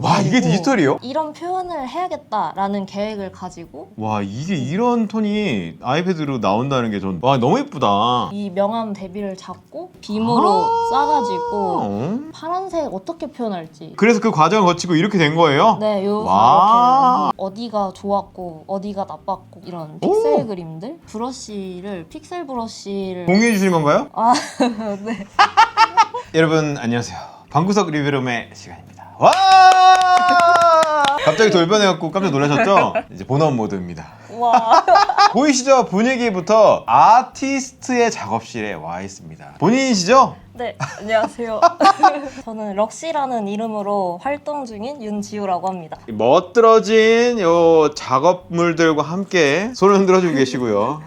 와, 이게 디지털이에요? 이런 표현을 해야겠다라는 계획을 가지고 와, 이게 이런 톤이 아이패드로 나온다는 게 전 와, 너무 예쁘다. 이 명암 대비를 잡고 빔으로 싸가지고 파란색 어떻게 표현할지. 그래서 그 과정을 거치고 이렇게 된 거예요? 네, 와. 이렇게 어디가 좋았고 어디가 나빴고 이런 픽셀 그림들, 브러쉬를 픽셀 브러쉬를 공유해 주시는 건가요? 아, 네. 여러분 안녕하세요. 방구석 리뷰룸의 시간입니다. 와! 갑자기 돌변해갖고 깜짝 놀라셨죠? 이제 본업 모드입니다. 와. 보이시죠? 분위기부터 아티스트의 작업실에 와 있습니다. 본인이시죠? 네, 안녕하세요. 저는 럭시라는 이름으로 활동 중인 윤지우라고 합니다. 멋들어진 요 작업물들과 함께 손을 흔들어주고 계시고요.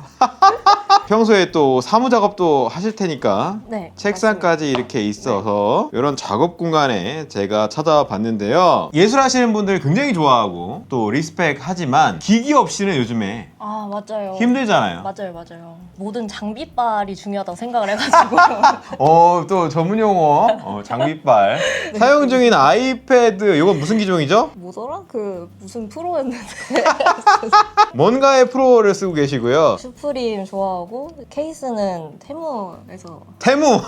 평소에 또 사무 작업도 하실 테니까 네, 책상까지 이렇게 있어서 이런 작업 공간에 제가 찾아봤는데요. 예술하시는 분들 굉장히 좋아하고 또 리스펙 하지만 기기 없이는 요즘에 아, 맞아요. 힘들잖아요. 맞아요. 모든 장비빨이 중요하다고 생각을 해가지고. 또 전문 용어 장비빨 사용 중인 아이패드 이건 무슨 기종이죠? 뭐더라? 그 무슨 프로였는데. 뭔가의 프로를 쓰고 계시고요. 슈프림 좋아하고 케이스는 테무에서. 테무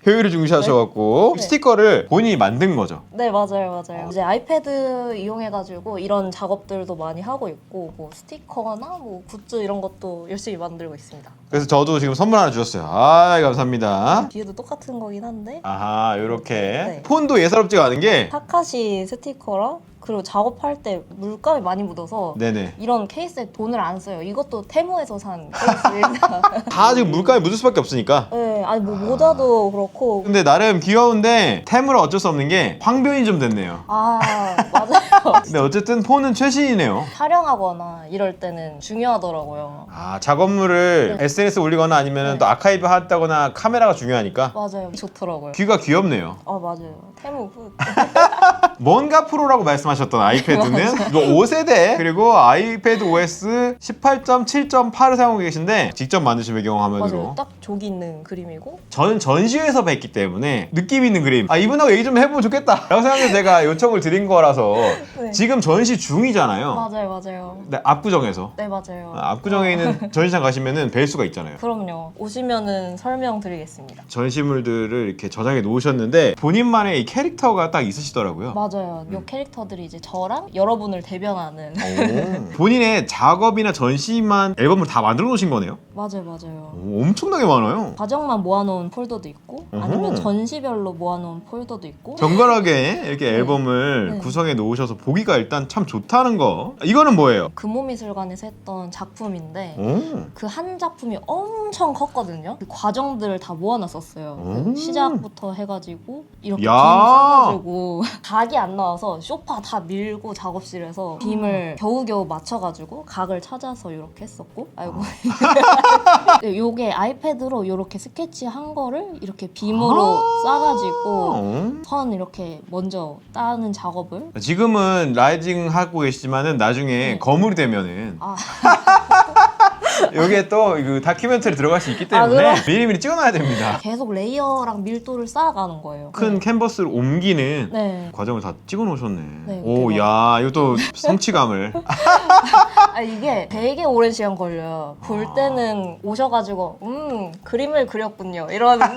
효율을 중시하셔갖고 네. 스티커를 본인이 만든 거죠. 네, 맞아요. 이제 아이패드 이용해가지고 이런 작업들도 많이 하고 있고 뭐 스티커나 뭐 굿즈 이런 것도 열심히 만들고 있습니다. 그래서 저도 지금 선물 하나 주셨어요. 아, 감사합니다. 뒤에도 똑같은 거긴 한데 아하, 요렇게 네. 폰도 예사롭지가 않은 게 타카시 스티커랑 그리고 작업할 때 물감이 많이 묻어서 네네 이런 케이스에 돈을 안 써요. 이것도 테무에서 산 케이스입니다. 다 지금 물감이 묻을 수밖에 없으니까. 네, 아니 뭐 모자도 그렇고. 근데 나름 귀여운데 템으로 어쩔 수 없는 게 황변이 좀 됐네요. 아, 맞아요. 근데 어쨌든 폰은 최신이네요. 촬영하거나 이럴 때는 중요하더라고요. 아, 작업물을 네. SNS 올리거나 아니면 네. 또 아카이브 한다거나 카메라가 중요하니까 맞아요. 좋더라고요. 귀가 귀엽네요. 아, 맞아요. 테무 굿. 뭔가 프로라고 말씀하셨던 아이패드는 이거 5세대 그리고 아이패드 OS 18.7.8을 사용하고 계신데 직접 만드신 배경 화면으로 맞아요. 딱 조기 있는 그림이고. 저는 전시회에서 뵀기 때문에 느낌 있는 그림 이분하고 얘기 좀 해보면 좋겠다 라고 생각해서 제가 요청을 드린 거라서 네. 지금 전시 중이잖아요. 맞아요. 네, 압구정에서 네, 맞아요. 압구정에 있는 전시장 가시면은 뵐 수가 있잖아요. 그럼요. 오시면은 설명드리겠습니다. 전시물들을 이렇게 저장해 놓으셨는데 본인만의 이 캐릭터가 딱 있으시더라고요. 맞아요. 요 캐릭터들이 이제 저랑 여러분을 대변하는. 본인의 작업이나 전시만 앨범을 다 만들어 놓으신 거네요? 맞아요. 오, 엄청나게 많아요. 과정만 모아놓은 폴더도 있고 아니면 어허. 전시별로 모아놓은 폴더도 있고. 정갈하게 이렇게 앨범을 네. 구성해 놓으셔서 보기가 일단 참 좋다는 거. 이거는 뭐예요? 금호미술관에서 했던 작품인데 오. 그 한 작품이 엄청 컸거든요. 그 과정들을 다 모아놨었어요. 그 오. 시작부터 해가지고 이렇게 빔 야. 싸가지고 각이 안 나와서 소파 다 밀고 작업실에서 빔을 겨우겨우 맞춰가지고 각을 찾아서 이렇게 했었고. 아이고. 요게 아이패드로 이렇게 스케치한 거를 이렇게 빔으로 싸가지고 선 이렇게 먼저 따는 작업을. 지금은 라이징 하고 계시지만은 나중에 네. 거물이 되면은 아, 여기에 또 그 다큐멘터리 들어갈 수 있기 아, 때문에 그럼? 미리미리 찍어놔야 됩니다. 계속 레이어랑 밀도를 쌓아가는 거예요. 큰 네. 캔버스를 옮기는 네. 과정을 다 찍어 놓으셨네. 네, 오, 대박. 야, 이것도 성취감을. 아, 이게 되게 오랜 시간 걸려요. 볼 때는 오셔가지고 그림을 그렸군요 이러는데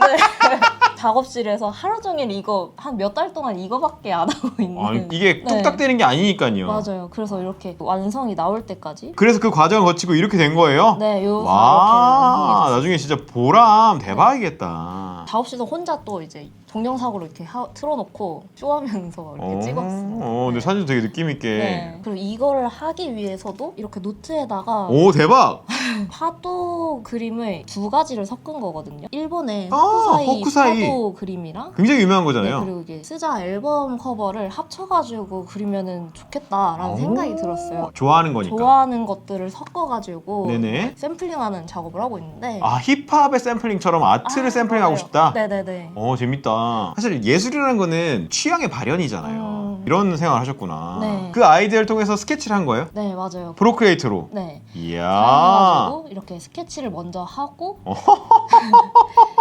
작업실에서 하루 종일 이거 한 몇 달 동안 이거밖에 안 하고 있는. 이게 네. 뚝딱 되는 게 아니니까요. 맞아요. 그래서 이렇게 완성이 나올 때까지. 그래서 그 과정을 거치고 이렇게 된 거예요? 네, 요 와, 이렇게 나중에 진짜 보람 대박이겠다. 작업실에서 혼자 또 이제 동영상으로 이렇게 틀어놓고 쇼하면서 이렇게 찍었어요. 근데 사진 되게 느낌 있게. 네. 그리고 이거를 하기 위해서도 이렇게 노트에다가 오, 대박. 파도 그림을 두 가지를 섞은 거거든요. 일본의 아, 호쿠사이 호쿠사이. 파도 그림이랑 굉장히 유명한 네, 거잖아요. 그리고 이게 스자 앨범 커버를 합쳐가지고 그리면은 좋겠다라는 생각이 들었어요. 좋아하는 거니까. 좋아하는 것들을 섞어가지고 네네. 샘플링하는 작업을 하고 있는데. 아, 힙합의 샘플링처럼 아트를 샘플링하고 맞아요. 싶다? 네네네. 재밌다. 사실 예술이라는 거는 취향의 발현이잖아요. 이런 생활을 하셨구나. 네. 그 아이디어를 통해서 스케치를 한 거예요? 네, 맞아요. 프로크리에이터로? 네. 이야. 사용해가지고 이렇게 스케치를 먼저 하고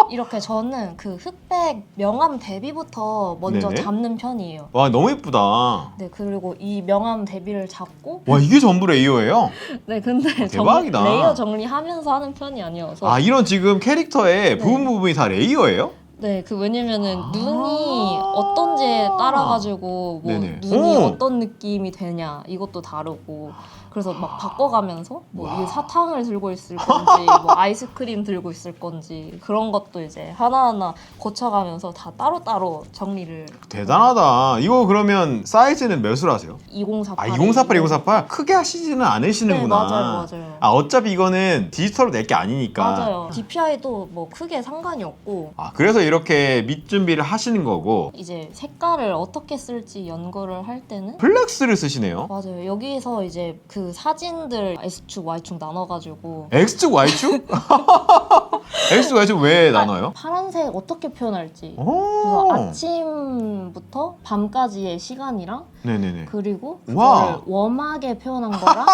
이렇게 저는 그 흑백 명암 대비부터 먼저 네네. 잡는 편이에요. 와, 너무 예쁘다. 와, 네, 그리고 이 명암 대비를 잡고 이게 전부 레이어예요? 네, 근데 대박이다. 레이어 정리하면서 하는 편이 아니어서 아, 이런 지금 캐릭터의 네. 부분이 다 레이어예요? 네, 그 왜냐면은 아. 눈이 어떤지에 따라 가지고 뭐 네네. 눈이 오. 어떤 느낌이 되냐 이것도 다르고 그래서 막 바꿔가면서 뭐 와. 이 사탕을 들고 있을 건지 뭐 아이스크림 들고 있을 건지 그런 것도 이제 하나하나 고쳐가면서 다 따로따로 정리를 대단하다. 이거 그러면 사이즈는 몇으로 하세요? 2048 아, 2048, 2048? 크게 하시지는 않으시는구나. 네, 맞아요. 아, 어차피 이거는 디지털로 낼 게 아니니까. 맞아요. DPI도 뭐 크게 상관이 없고 아, 그래서 이렇게 밑 준비를 하시는 거고. 이제 색깔을 어떻게 쓸지 연구를 할 때는 플렉스를 쓰시네요. 맞아요. 여기서 이제 그 사진들 S축, Y축 나눠가지고 X축, Y축? X축, Y축 왜 나눠요? 파란색 어떻게 표현할지 오. 그래서 아침부터 밤까지의 시간이랑 네네네. 그리고 와. 그거를 웜하게 표현한 거랑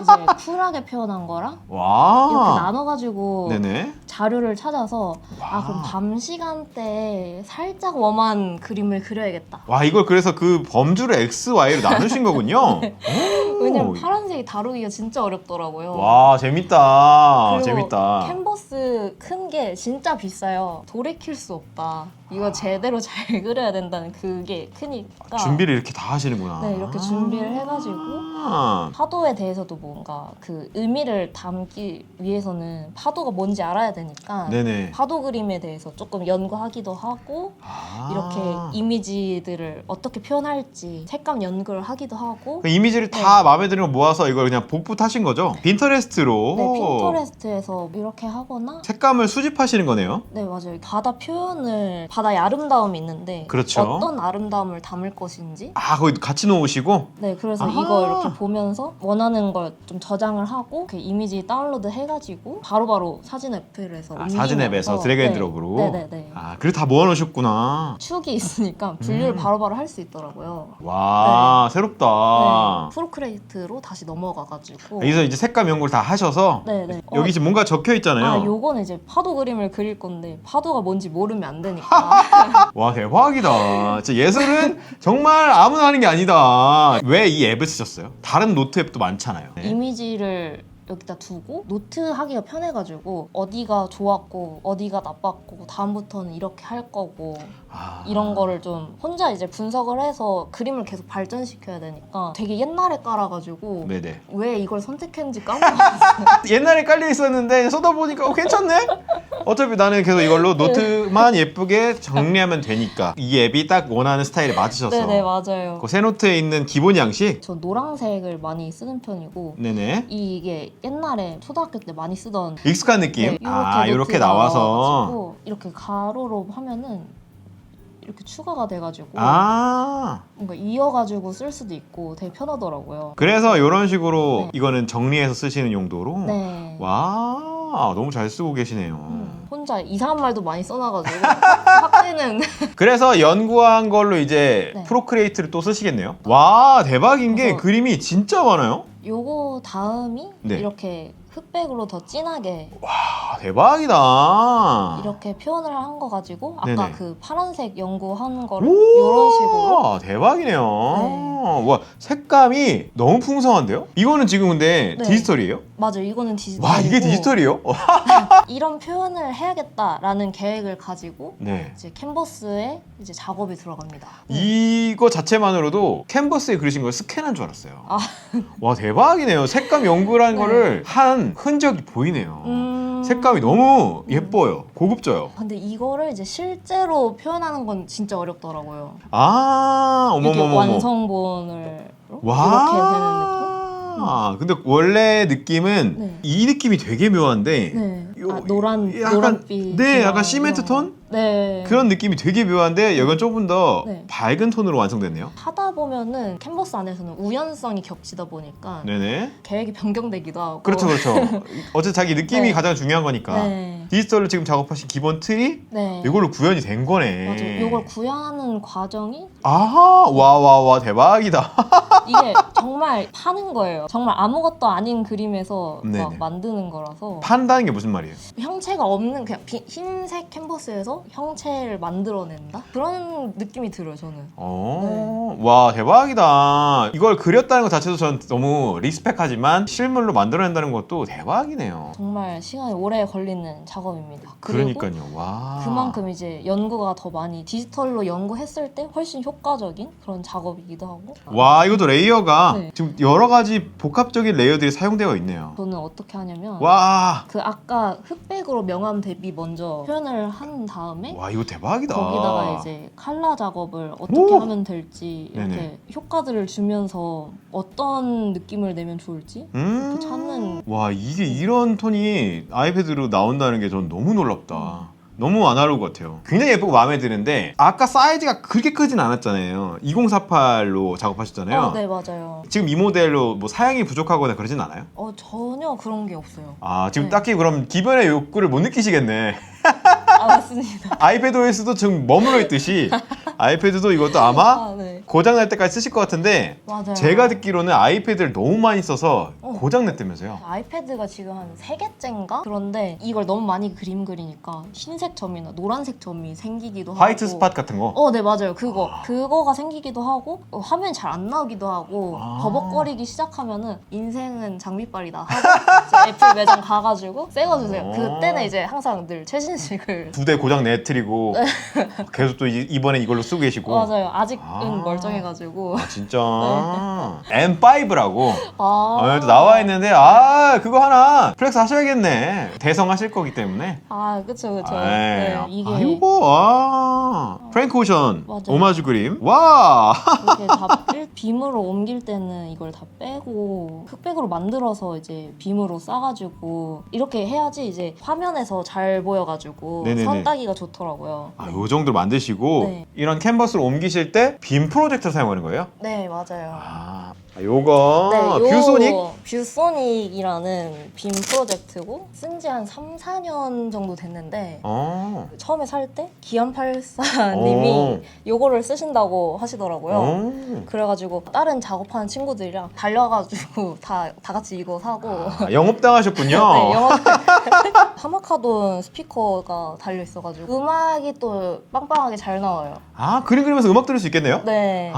이제 쿨하게 표현한 거랑 와. 이렇게 나눠가지고 네네. 자료를 찾아서 와. 그럼 밤 시간대에 살짝 웜한 그림을 그려야겠다. 와, 이걸 그래서 그 범주를 X, Y로 나누신 거군요. 오. 왜냐면 파란색이 다루기가 진짜 어렵더라고요. 와, 재밌다. 그리고 재밌다. 캔버스 큰 게 진짜 비싸요. 돌이킬 수 없다. 이거 제대로 잘 그려야 된다는 그게 크니까 준비를 이렇게 다 하시는구나. 네, 이렇게 준비를 해가지고 아. 파도에 대해서도 뭔가 그 의미를 담기 위해서는 파도가 뭔지 알아야 되니까 네네. 파도 그림에 대해서 조금 연구하기도 하고 아. 이렇게 이미지들을 어떻게 표현할지 색감 연구를 하기도 하고 그 이미지를 다 마음에 드는 거 모아서 이걸 그냥 복붙 하신 거죠? 핀터레스트로. 네, 핀터레스트에서 이렇게 하거나 색감을 수집하시는 거네요. 네, 맞아요. 바다 표현을 바다의 아름다움이 있는데 그렇죠. 어떤 아름다움을 담을 것인지 아, 거기 같이 놓으시고. 네, 그래서 아하. 이거 이렇게 보면서 원하는 걸 좀 저장을 하고 그 이미지 다운로드 해가지고 바로바로 사진 앱에서 사진 앱에서 드래그 앤 드롭으로. 네네네. 아, 그리고 다 모아놓으셨구나. 축이 있으니까 분류를 바로바로 할 수 있더라고요. 와, 새롭다. 네, 프로크레이트로 다시 넘어가가지고 여기서 이제 색감 연구를 다 하셔서 네네. 여기 지금 뭔가 적혀 있잖아요. 요거는 이제 파도 그림을 그릴 건데 파도가 뭔지 모르면 안 되니까. 와, 대박이다. 진짜 예술은 정말 아무나 하는 게 아니다. 왜 이 앱을 쓰셨어요? 다른 노트 앱도 많잖아요. 네. 이미지를 여기다 두고 노트 하기가 편해가지고 어디가 좋았고 어디가 나빴고 다음부터는 이렇게 할 거고 아. 이런 거를 좀 혼자 이제 분석을 해서 그림을 계속 발전시켜야 되니까 되게 옛날에 깔아가지고 네네. 왜 이걸 선택했는지 까먹었어요. 옛날에 깔려 있었는데 쏟아보니까 괜찮네? 어차피 나는 계속 이걸로 노트만 예쁘게 정리하면 되니까 이 앱이 딱 원하는 스타일에 맞으셨어. 네네, 맞아요. 그 새 노트에 있는 기본 양식? 저 노란색을 많이 쓰는 편이고 네네. 이게 옛날에 초등학교 때 많이 쓰던 익숙한 느낌? 네, 아, 이렇게 노트가 나와서. 나와가지고 이렇게 가로로 하면은 이렇게 추가가 돼가지고 아. 뭔가 이어가지고 쓸 수도 있고 되게 편하더라고요. 그래서 이런 식으로 네. 이거는 정리해서 쓰시는 용도로? 네. 와, 너무 잘 쓰고 계시네요. 혼자 이상한 말도 많이 써놔가지고 학대는 그래서 연구한 걸로 이제 네. 프로크리에이트를 또 쓰시겠네요. 와, 대박인 게 그래서- 그림이 진짜 많아요. 요거 다음이 네. 이렇게 흑백으로 더 진하게 아, 대박이다. 이렇게 표현을 한 거 가지고 아까 네네. 그 파란색 연구한 거를 오, 이런 식으로 대박이네요. 네. 와, 색감이 너무 풍성한데요? 이거는 지금 근데 네. 디지털이에요? 맞아요. 이거는 디지털이고 와, 이게 디지털이에요? 이런 표현을 해야겠다라는 계획을 가지고 네. 이제 캔버스에 이제 작업이 들어갑니다. 이거 자체만으로도 캔버스에 그리신 걸 스캔한 줄 알았어요. 아. 와, 대박이네요. 색감 연구라는 네. 거를 한 흔적이 보이네요. 음. 색감이 너무 예뻐요. 고급져요. 근데 이거를 이제 실제로 표현하는 건 진짜 어렵더라고요. 아, 이게 어머머머머. 완성본을 와. 이렇게 되는 느낌? 근데 원래 느낌은 네. 이 느낌이 되게 묘한데 네. 요- 노란 약간- 노란빛. 네, 약간 시멘트 톤? 네. 그런 느낌이 되게 묘한데 이건 조금 더 네. 밝은 톤으로 완성됐네요. 하다 보면은 캔버스 안에서는 우연성이 겹치다 보니까 네네. 계획이 변경되기도 하고. 그렇죠, 그렇죠. 어쨌든 자기 느낌이 네. 가장 중요한 거니까. 네. 디지털로 지금 작업하신 기본 틀이 네. 이걸로 구현이 된 거네. 맞아요. 이걸 구현하는 과정이 아하, 와 대박이다. 이게 정말 파는 거예요. 정말 아무것도 아닌 그림에서 네네. 막 만드는 거라서 판다는 게 무슨 말이에요? 형체가 없는 그냥 흰색 캔버스에서 형체를 만들어낸다? 그런 느낌이 들어요, 저는. 와 대박이다. 이걸 그렸다는 것 자체도 전 너무 리스펙하지만 실물로 만들어낸다는 것도 대박이네요. 정말 시간이 오래 걸리는 작업입니다. 그리고 그러니까요. 와. 그만큼 이제 연구가 더 많이 디지털로 연구했을 때 훨씬 효과적인 그런 작업이기도 하고. 와 이것도 레이어가 네. 지금 여러 가지 복합적인 레이어들이 사용되어 있네요. 저는 어떻게 하냐면 와. 그 아까 흑백으로 명암 대비 먼저 표현을 한 다음에 와 이거 대박이다. 거기다가 이제 칼라 작업을 어떻게 오! 하면 될지 이렇게 네네. 효과들을 주면서 어떤 느낌을 내면 좋을지 이렇게 찾는. 와 이게 이런 톤이 아이패드로 나온다는 게 전 너무 놀랍다. 너무 아날로그 같아요. 굉장히 예쁘고 마음에 드는데 아까 사이즈가 그렇게 크진 않았잖아요. 2048로 작업하셨잖아요. 네 맞아요. 지금 이 모델로 뭐 사양이 부족하거나 그러진 않아요? 전혀 그런 게 없어요. 아 지금 네. 딱히 그럼 기본의 욕구를 못 느끼시겠네. 아 맞습니다. 아이패드 OS도 지금 머물러 있듯이 아이패드도 이것도 아마 네 고장 날 때까지 쓰실 것 같은데 맞아요. 제가 듣기로는 아이패드를 너무 많이 써서 어. 고장 냈다면서요. 아이패드가 지금 한 3개째인가? 그런데 이걸 너무 많이 그림 그리니까 흰색 점이나 노란색 점이 생기기도 하고. 화이트 스팟 같은 거. 네 맞아요. 그거가 생기기도 하고 화면이 잘 안 나오기도 하고 아. 버벅거리기 시작하면은 인생은 장비빨이다 하고 이제 애플 매장 가가지고 새 거 주세요. 어. 그때는 이제 항상 늘 최신식을. 2대 고장 내트리고 계속 또 이번에 이걸로 쓰고 계시고. 맞아요. 아직은 아. 멀쩡해가지고. 아 진짜 M5라고 아, 또 나와 있는데 그거 하나 플렉스 하셔야겠네. 대성하실 거기 때문에. 그쵸. 네. 이게 이거 프랭크 오션 맞아요. 오마주 그림. 와. 이렇게 다 빔으로 옮길 때는 이걸 다 빼고 흑백으로 만들어서 이제 빔으로 싸가지고 이렇게 해야지 이제 화면에서 잘 보여가지고 네네네. 선 따기가 좋더라고요. 요 정도 만드시고 네. 이런 캔버스를 옮기실 때 빔 프로젝터 사용하는 거예요? 네 맞아요. 요거 네, 뷰소닉? 뷰소닉이라는 빔 프로젝트고 쓴지 한 3, 4년 정도 됐는데 처음에 살 때 기안84님이 요거를 쓰신다고 하시더라고요. 그래가지고 다른 작업하는 친구들이랑 달려가지고 다 같이 이거 사고. 영업당하셨군요. 네, 하마카돈 스피커가 달려 있어가지고 음악이 또 빵빵하게 잘 나와요. 그림 그리면서 음악 들을 수 있겠네요? 네.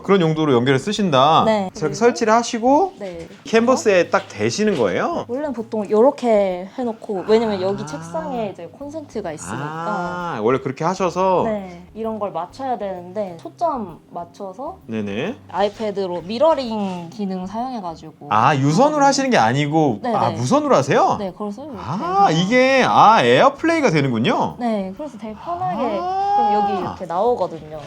그런 용도로 연결을 쓰신다. 네. 저렇게 설치를 하시고 네. 캔버스에 딱 대시는 거예요? 원래는 보통 이렇게 해놓고 왜냐면 여기 책상에 이제 콘센트가 있으니까. 원래 그렇게 하셔서 네. 이런 걸 맞춰야 되는데 초점 맞춰서 네네. 아이패드로 미러링 기능 사용해가지고. 유선으로 하시는 게 아니고 네네. 무선으로 하세요? 네, 그래서 이렇게. 이게 에어플레이가 되는군요. 네, 그래서 되게 편하게 그럼 여기 이렇게 나오거든요.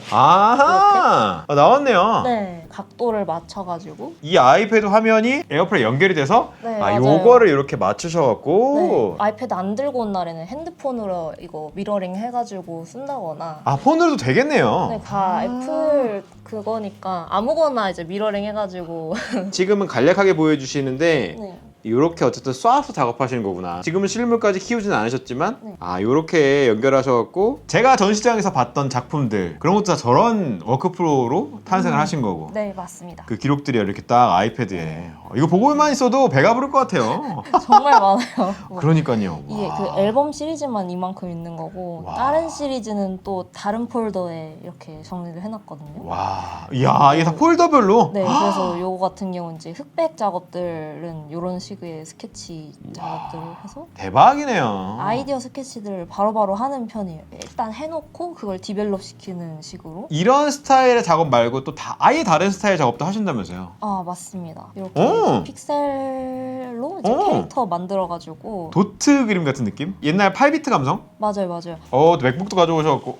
나왔네요. 네, 각도를 맞춰가지고. 이 아이패드 화면이 에어플레이 연결이 돼서 네, 맞아요. 요거를 이렇게 맞추셔갖고 네, 아이패드 안 들고 온 날에는 핸드폰으로 이거 미러링 해가지고 쓴다거나. 폰으로도 되겠네요. 네, 다 애플 그거니까 아무거나 이제 미러링 해가지고. 지금은 간략하게 보여주시는데 네. 이렇게 어쨌든 쏴서 작업하시는 거구나. 지금은 실물까지 키우지는 않으셨지만 네. 이렇게 연결하셔갖고 제가 전시장에서 봤던 작품들 그런 것도 다 저런 워크프로로 탄생을 하신 거고 네, 맞습니다. 그 기록들이 이렇게 딱 아이패드에 이거 보고만 있어도 배가 부를 것 같아요. 정말 많아요. 그러니까요. 이게 와. 그 앨범 시리즈만 이만큼 있는 거고 와. 다른 시리즈는 또 다른 폴더에 이렇게 정리를 해놨거든요. 와, 이야 이게 다 폴더별로. 네, 그래서 요거 같은 경우는 이제 흑백 작업들은 이런 식의 스케치 작업들을 해서 대박이네요. 아이디어 스케치들을 바로바로 하는 편이에요. 일단 해놓고 그걸 디벨롭 시키는 식으로. 이런 스타일의 작업 말고 또 아예 다른 스타일의 작업도 하신다면서요? 맞습니다. 이렇게 픽셀로 이제 오. 캐릭터 만들어가지고. 도트 그림 같은 느낌? 옛날 8비트 감성? 맞아요. 또 맥북도 가져오셔갖고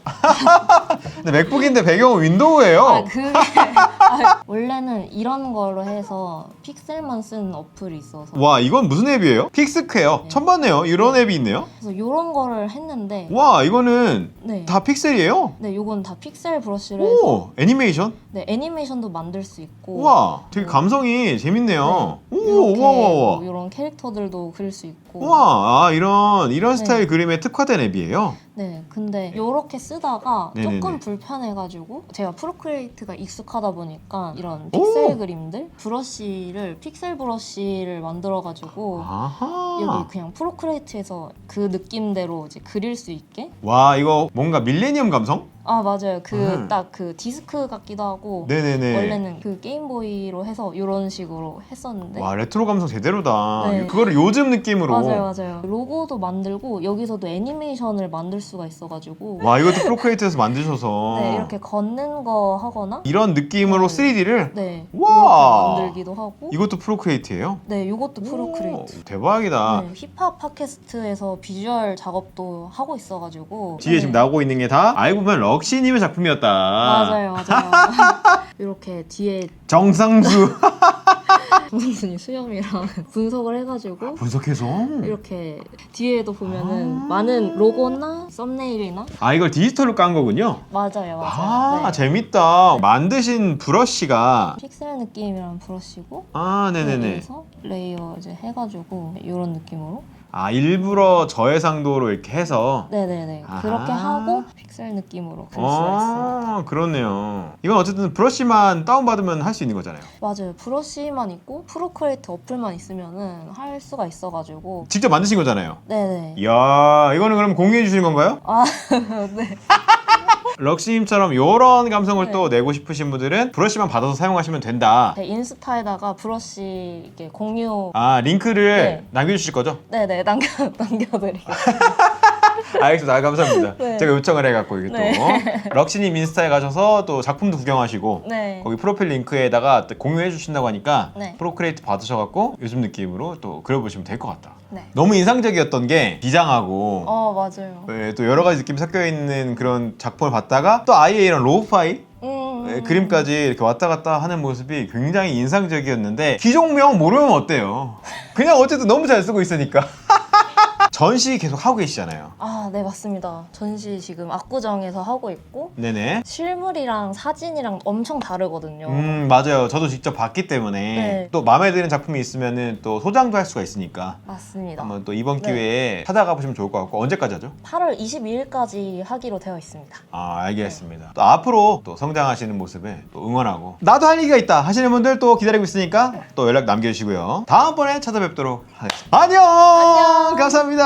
근데 맥북인데 배경은 윈도우예요. 원래는 이런 거로 해서 픽셀만 쓰는 어플이 있어서 와, 이건 무슨 앱이에요? 픽스퀘어. 네. 처음 봤네요. 이런 앱이 있네요. 그래서 이런 거를 했는데 와, 이거는 네. 다 픽셀이에요? 네, 요건 다 픽셀 브러쉬로 해서 오, 애니메이션? 네, 애니메이션도 만들 수 있고 와, 되게 감성이 재밌네요. 오, 이렇게 우와, 우와, 우와. 뭐 이런 캐릭터들도 그릴 수 있고 와, 아, 이런 네. 스타일 그림에 특화된 앱이에요. 네, 근데 요렇게 쓰다가 네네네. 조금 불편해가지고 제가 프로크리에이트가 익숙하다 보니까 이런 픽셀 오! 그림들 브러쉬를 픽셀 브러쉬를 만들어가지고 아하. 여기 그냥 프로크리에이트에서 그 느낌대로 이제 그릴 수 있게 와, 이거 뭔가 밀레니엄 감성? 아 맞아요 그 음. 딱 그 디스크 같기도 하고 네네네. 원래는 그 게임보이로 해서 이런 식으로 했었는데 와, 레트로 감성 제대로다. 네. 그거를 요즘 느낌으로. 맞아요 로고도 만들고 여기서도 애니메이션을 만들 수가 있어가지고 와, 이것도 프로크리에이트에서 만드셔서. 네 이렇게 걷는 거 하거나 이런 느낌으로 네. 3D를. 네 와. 이렇게 만들기도 하고 이것도 프로크리에이트예요? 네 요것도 프로크리에이트 오, 대박이다. 네, 힙합 팟캐스트에서 비주얼 작업도 하고 있어가지고 뒤에 네. 지금 나오고 있는 게 다 알고 보면 럭시님의 작품이었다. 맞아요 이렇게 뒤에 정상수. 정선생님 수염이랑 분석을 해가지고 분석해서. 이렇게 뒤에도 보면은 많은 로고나 썸네일이나 아, 이걸 디지털로 깐 거군요. 맞아요 아, 네. 재밌다. 만드신 브러쉬가. 픽셀 느낌이란 브러쉬고 아, 네네네. 여기서 레이어 이제 해가지고 이런 느낌으로 아, 일부러 저해상도로 이렇게 해서. 네네네 아하. 그렇게 하고 픽셀 느낌으로 그릴 수가 있습니다. 아, 그렇네요. 이건 어쨌든 브러쉬만 다운받으면 할 수 있는 거잖아요. 맞아요. 브러쉬만 있고 프로크리에이트 어플만 있으면은 할 수가 있어가지고 직접 만드신 거잖아요. 네네. 이야, 이거는 그럼 공유해 주시는 건가요? 아 네. 럭시님처럼 이런 감성을 네. 또 내고 싶으신 분들은 브러쉬만 받아서 사용하시면 된다. 제 인스타에다가 브러쉬 이렇게 공유 아, 링크를 네. 남겨주실 거죠? 네네 남겨드릴게요. 알겠습니다. 아, 감사합니다. 네. 제가 요청을 해갖고 이게 네. 또 럭시님 인스타에 가셔서 또 작품도 구경하시고 네. 거기 프로필 링크에다가 또 공유해 주신다고 하니까 네. 프로크리에이트 받으셔갖고 요즘 느낌으로 또 그려보시면 될 것 같다. 네. 너무 인상적이었던 게 기장하고 맞아요. 네, 또 여러 가지 느낌이 섞여 있는 그런 작품을 봤다가 또 아예 이런 로우파이 그림까지 이렇게 왔다 갔다 하는 모습이 굉장히 인상적이었는데 기종명 모르면 어때요? 그냥 어쨌든 너무 잘 쓰고 있으니까. 전시 계속 하고 계시잖아요. 아, 네, 맞습니다. 전시 지금 압구정에서 하고 있고 네네. 실물이랑 사진이랑 엄청 다르거든요. 맞아요. 저도 직접 봤기 때문에 네. 또 마음에 드는 작품이 있으면은 또 소장도 할 수가 있으니까 맞습니다. 한번 또 이번 네. 기회에 찾아가 보시면 좋을 것 같고 언제까지 하죠? 8월 22일까지 하기로 되어 있습니다. 아, 알겠습니다. 또 앞으로 또 성장하시는 모습에 또 응원하고 나도 할 얘기가 있다 하시는 분들 또 기다리고 있으니까 또 연락 남겨주시고요. 다음번에 찾아뵙도록 하겠습니다. 안녕! 감사합니다.